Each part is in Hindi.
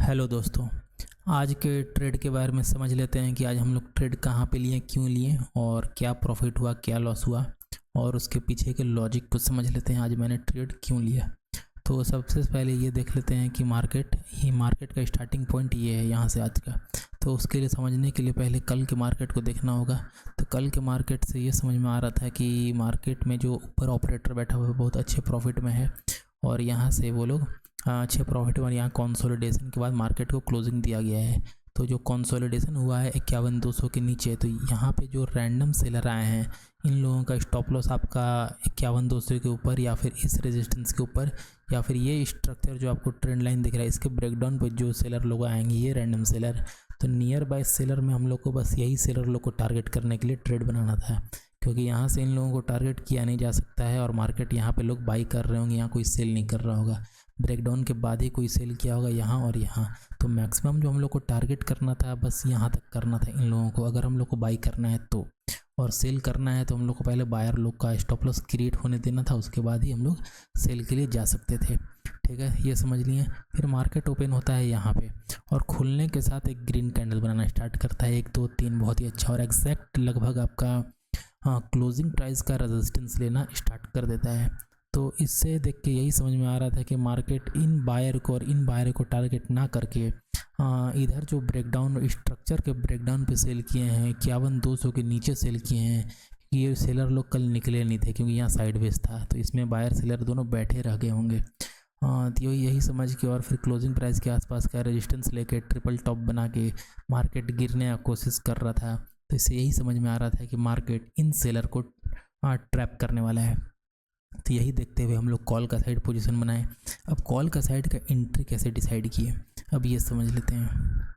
हेलो दोस्तों। आज के ट्रेड के बारे में समझ लेते हैं कि आज हम लोग ट्रेड कहाँ पे लिए, क्यों लिए और क्या प्रॉफिट हुआ, क्या लॉस हुआ और उसके पीछे के लॉजिक को समझ लेते हैं। आज मैंने ट्रेड क्यों लिया। तो सबसे पहले ये देख लेते हैं कि मार्केट का स्टार्टिंग पॉइंट ये है यहाँ से आज का। तो उसके लिए समझने के लिए पहले कल के मार्केट को देखना होगा। तो कल के मार्केट से ये समझ में आ रहा था कि मार्केट में जो ऊपर ऑपरेटर बैठा हुआ है बहुत अच्छे प्रॉफिट में है और यहाँ से वो लोग अच्छे प्रॉफिट और यहाँ कंसोलिडेशन के बाद मार्केट को क्लोजिंग दिया गया है। तो जो कंसोलिडेशन हुआ है 51,200 के नीचे, तो यहाँ पे जो रैंडम सेलर आए हैं इन लोगों का स्टॉप लॉस आपका 51,200 के ऊपर या फिर इस रेजिस्टेंस के ऊपर या फिर ये स्ट्रक्चर जो आपको ट्रेंड लाइन दिख रहा है इसके ब्रेकडाउन पर जो सेलर लोग आएंगे ये रैंडम सेलर। तो नियर बाय सेलर में हम लोग को बस यही सेलर लोग को टारगेट करने के लिए ट्रेड बनाना था, क्योंकि यहाँ से इन लोगों को टारगेट किया नहीं जा सकता है और मार्केट यहाँ पे लोग बाई कर रहे होंगे, यहाँ कोई सेल नहीं कर रहा होगा। ब्रेकडाउन के बाद ही कोई सेल किया होगा यहाँ और यहाँ। तो मैक्सिमम जो हम लोग को टारगेट करना था बस यहाँ तक करना था इन लोगों को, अगर हम लोग को बाई करना है तो। और सेल करना है तो हम लोग को पहले बायर लोग का स्टॉप लॉस क्रिएट होने देना था, उसके बाद ही हम लोग सेल के लिए जा सकते थे। ठीक है, ये समझ लिए। फिर मार्केट ओपन होता है यहाँ पे और खुलने के साथ एक ग्रीन कैंडल बनाना स्टार्ट करता है, 1 2 3 बहुत ही अच्छा, और एग्जैक्ट लगभग आपका क्लोजिंग प्राइस का रेजिस्टेंस लेना स्टार्ट कर देता है। तो इससे देख के यही समझ में आ रहा था कि मार्केट इन बायर को टारगेट ना करके इधर जो ब्रेकडाउन स्ट्रक्चर के ब्रेकडाउन पे सेल किए हैं 51,200 के नीचे सेल किए हैं। ये सेलर लोग कल निकले नहीं थे क्योंकि यहाँ साइडवेज था, तो इसमें बायर सेलर दोनों बैठे रह गए होंगे। तो यही समझ के और फिर क्लोजिंग प्राइस के आसपास का रेजिस्टेंस लेके ट्रिपल टॉप बना के मार्केट गिरने की कोशिश कर रहा था। तो इससे यही समझ में आ रहा था कि मार्केट इन सेलर को ट्रैप करने वाला है। तो यही देखते हुए हम लोग कॉल का साइड पोजीशन बनाए। अब कॉल का साइड का एंट्री कैसे डिसाइड किए, अब ये समझ लेते हैं।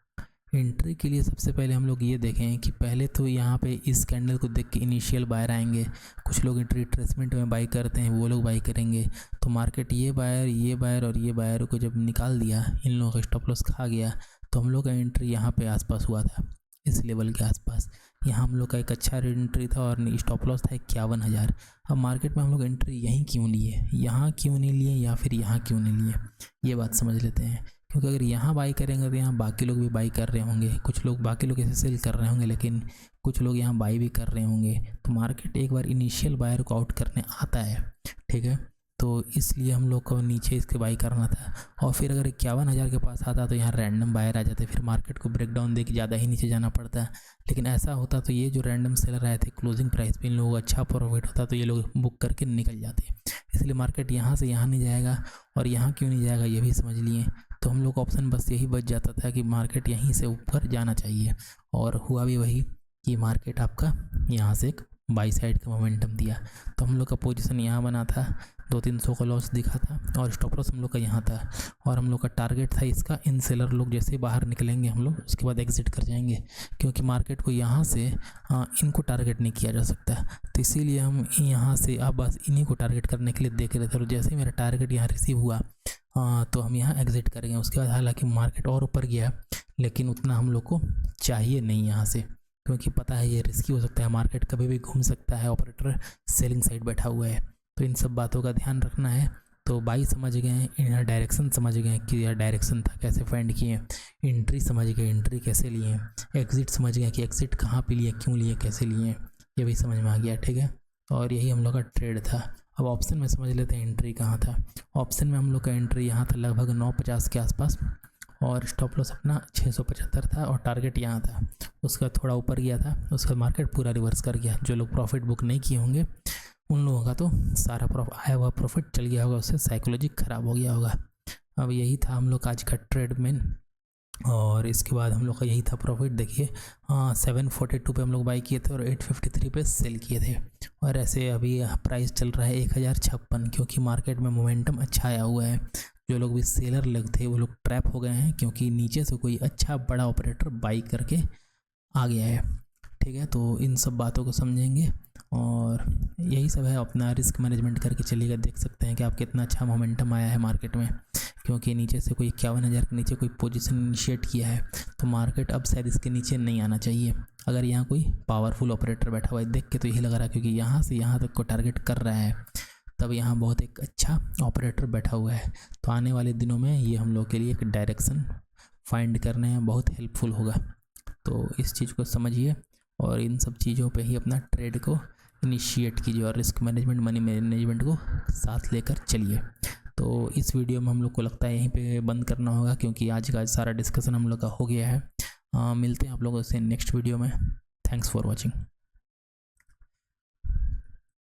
एंट्री के लिए सबसे पहले हम लोग ये देखें कि पहले तो यहाँ पे इस कैंडल को देख के इनिशियल बायर आएंगे। कुछ लोग एंट्री ट्रेसमेंट में बाई करते हैं, वो लोग बाई करेंगे। तो मार्केट ये बायर और ये बायर को जब निकाल दिया, इन लोगों का स्टॉप लॉस खा गया, तो हम लोग का एंट्री यहाँ पे आसपास हुआ था, इस लेवल के आसपास। यहाँ हम लोग का एक अच्छा एंट्री था और स्टॉप लॉस था 51,000। अब मार्केट में हम लोग एंट्री यहीं क्यों लिए, यहाँ क्यों नहीं लिए या फिर यहाँ क्यों नहीं लिए, ये बात समझ लेते हैं। क्योंकि अगर यहाँ बाई करेंगे तो यहाँ बाकी लोग भी बाई कर रहे होंगे, कुछ लोग बाकी लोग ऐसे सेल कर रहे होंगे लेकिन कुछ लोग यहाँ बाई भी कर रहे होंगे। तो मार्केट एक बार इनिशियल बायर को आउट करने आता है, ठीक है। तो इसलिए हम लोग को नीचे इसके बाई करना था और फिर अगर 51,000 के पास आता तो यहाँ रैंडम बायर आ जाते, फिर मार्केट को ब्रेकडाउन दे के ज़्यादा ही नीचे जाना पड़ता। लेकिन ऐसा होता तो ये जो रैंडम सेलर आए थे क्लोजिंग प्राइस पे इन लोगों को अच्छा प्रॉफिट होता, तो ये लोग बुक करके निकल जाते। इसलिए मार्केट यहाँ से यहाँ नहीं जाएगा और यहाँ क्यों नहीं जाएगा ये भी समझ लिए। तो हम लोग ऑप्शन बस यही बच जाता था कि मार्केट यहीं से ऊपर जाना चाहिए, और हुआ भी वही कि मार्केट आपका यहाँ से एक बाई साइड का मोमेंटम दिया। तो हम लोग का पोजीशन यहाँ बना था, 200-300 का लॉस दिखा था और स्टॉप लॉस हम लोग का यहाँ था और हम लोग का टारगेट था इसका। इन सेलर लोग जैसे बाहर निकलेंगे हम लोग उसके बाद एग्जिट कर जाएंगे, क्योंकि मार्केट को यहाँ से इनको टारगेट नहीं किया जा सकता। तो इसीलिए हम यहाँ से अब बस इन्हीं को टारगेट करने के लिए देख रहे थे और जैसे ही मेरा टारगेट यहाँ रिसीव हुआ तो हम यहाँ एग्जिट करेंगे। उसके बाद हालांकि मार्केट और ऊपर गया लेकिन उतना हम लोग को चाहिए नहीं यहाँ से, क्योंकि पता है ये रिस्की हो सकता है, मार्केट कभी भी घूम सकता है, ऑपरेटर सेलिंग साइड बैठा हुआ है। तो इन सब बातों का ध्यान रखना है। तो बाई समझ गए, यहाँ डायरेक्शन समझ गए कि यह डायरेक्शन था कैसे फाइंड किए, एंट्री समझ गए एंट्री कैसे लिए, एग्जिट समझ गए कि एग्जिट कहाँ पे लिए, क्यों लिए, कैसे लिए, ये भी समझ में आ गया, ठीक है। और यही हम लोग का ट्रेड था। अब ऑप्शन में समझ लेते हैं एंट्री कहाँ था। ऑप्शन में हम लोग का एंट्री यहाँ था लगभग 950 के आसपास और स्टॉप लॉस अपना 675 था और टारगेट यहाँ था। उसका थोड़ा ऊपर गया था, उसका मार्केट पूरा रिवर्स कर गया। जो लोग प्रॉफिट बुक नहीं किए होंगे उन लोगों का तो सारा आया हुआ प्रॉफिट चल गया होगा, उससे साइकोलॉजी ख़राब हो गया होगा। अब यही था हम लोग का आज का ट्रेड मेन, और इसके बाद हम लोग का यही था प्रॉफिट। देखिए 742 पे हम लोग बाई किए थे और 853 पे सेल किए थे। और ऐसे अभी प्राइस चल रहा है 1056, क्योंकि मार्केट में मोमेंटम अच्छा आया हुआ है। जो लोग भी सेलर लोग थे वो लोग ट्रैप हो गए हैं, क्योंकि नीचे से कोई अच्छा बड़ा ऑपरेटर बाई करके आ गया है, ठीक है। तो इन सब बातों को समझेंगे और यही सब है, अपना रिस्क मैनेजमेंट करके चलिएगा। देख सकते हैं कि आप कितना अच्छा मोमेंटम आया है मार्केट में, क्योंकि नीचे से कोई 51,000 के नीचे कोई पोजीशन इनिशिएट किया है, तो मार्केट अब शायद इसके नीचे नहीं आना चाहिए। अगर यहाँ कोई पावरफुल ऑपरेटर बैठा हुआ है, देख के तो यही लग रहा है, क्योंकि यहाँ से यहाँ तक को टारगेट कर रहा है, तब यहाँ बहुत एक अच्छा ऑपरेटर बैठा हुआ है। तो आने वाले दिनों में ये हम लोग के लिए एक डायरेक्शन फाइंड करने में बहुत हेल्पफुल होगा। तो इस चीज़ को समझिए और इन सब चीज़ों पे ही अपना ट्रेड को इनिशिएट कीजिए और रिस्क मैनेजमेंट, मनी मैनेजमेंट को साथ लेकर चलिए। तो इस वीडियो में हम लोग को लगता है यहीं पे बंद करना होगा, क्योंकि आज का सारा डिस्कशन हम लोग का हो गया है। मिलते हैं आप लोगों से नेक्स्ट वीडियो में। Thanks for watching.